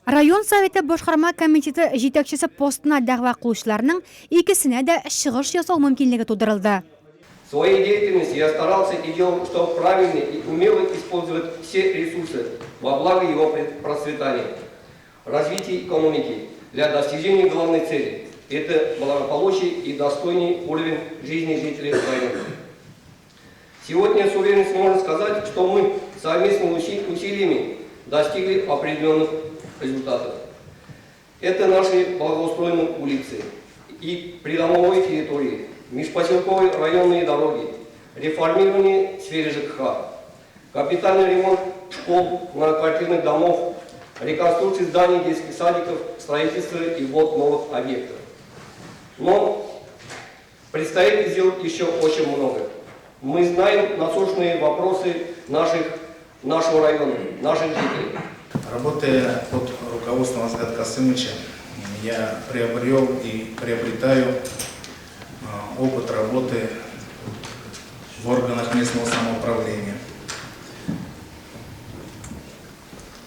Район советі башқарма комитеті жетекшісі постына дағва қылушыларының икісіне де шығыш жасау мүмкіндігі тудырылды. В своей деятельности я старался и делал, чтобы правильно и умело использовать все ресурсы во благо его процветания, развития экономики для достижения главной цели – это благополучие и достойный уровень жизни жителей района. Сегодня с уверенностью можно сказать, что мы совместными усилиями достигли определенных результатов. Это наши благоустроенные улицы и придомовые территории, межпоселковые районные дороги, реформирование в сфере ЖКХ, капитальный ремонт школ, многоквартирных домов, реконструкция зданий детских садиков, строительство и ввод новых объектов. Но предстоит сделать еще очень много. Мы знаем насущные вопросы нашего района, наших жителей. Работая под руководством Азгата Касымовича, я приобрел и приобретаю опыт работы в органах местного самоуправления.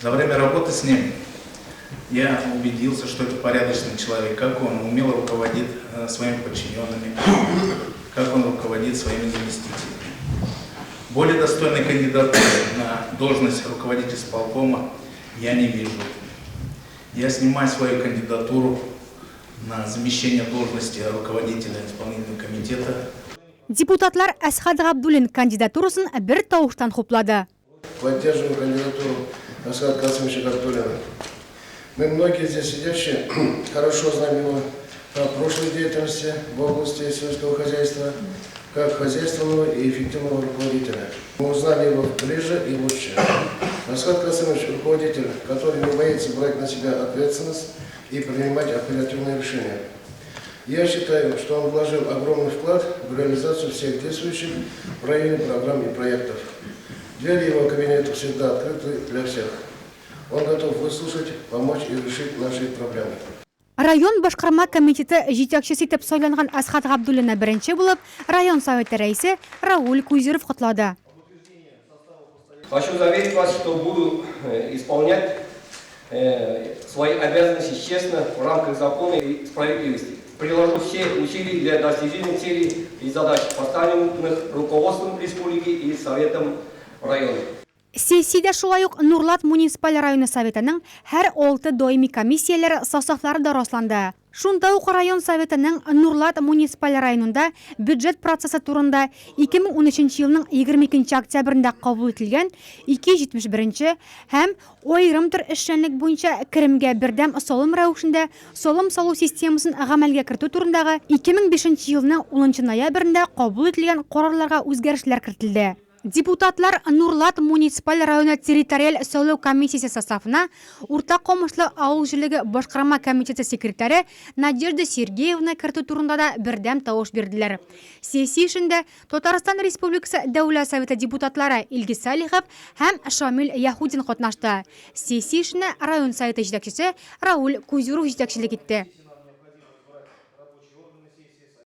За время работы с ним я убедился, что это порядочный человек, как он умело руководит своими подчиненными, как он руководит своими заместителями. Более достойной кандидатуры на должность руководителя исполкома я не вижу. Я снимаю свою кандидатуру на замещение должности руководителя исполнительного комитета. Депутатлар Асхат Габдуллин кандидатурасын бір тауыштан хуплады. Поддерживаем кандидатуру Асхата Касымовича Габдуллина. Мы многие здесь сидящие хорошо знаем его по прошлой деятельности в области сельского хозяйства, как хозяйственного и эффективного руководителя. Мы узнали его ближе и лучше. Асхат Касымович – руководитель, который не боится брать на себя ответственность и принимать оперативные решения. Я считаю, что он вложил огромный вклад в реализацию всех действующих в районе программ и проектов. Двери его кабинета всегда открыты для всех. Он готов выслушать, помочь и решить наши проблемы. Район башқарма комитеті жетекшісі етіп сайланған Асхат Габдуллина бірінші болып, район советі рәйсі Рауль Кузиров құтлады. Хочу заверить вас, что буду исполнять свои обязанности честно в рамках закона и справедливости. Приложу все усилия для достижения целей и задач, поставленных руководством республики и советом района. Сессияда шулай ук Нурлат муниципаль районы советінің һәр 6 доими комиссиялар составлары да расланды. Шунда ук район советінің Нурлат муниципаль районында бюджет процессы турында 2013 елның 22 октябрында кабул ителгән 271 һәм айрым төр эшчәнлек буенча керемгә бердәм солым рәвешендә солым салу системасын гамәлгә кертү турындагы 2005 елның 10 ноябрендә кабул ителгән карарларга үзгәрешләр кертелде. Депутатлар Нурлат муниципаль районы территориаль сайлау комиссиясы составына урта комышлы авыл җилеге башкарма комитеты секретаре Надежда Сергеевна кертү турында да бердәм тавыш бирделәр. Сессия эшендә Татарстан Республикасы Дәүләт Советы депутатлары Илгиз Салихов һәм Шамил Яхудин катнашты. Сессия эшенә район советы җитәкчесе Рауль Кузиров җитәкчелек итте.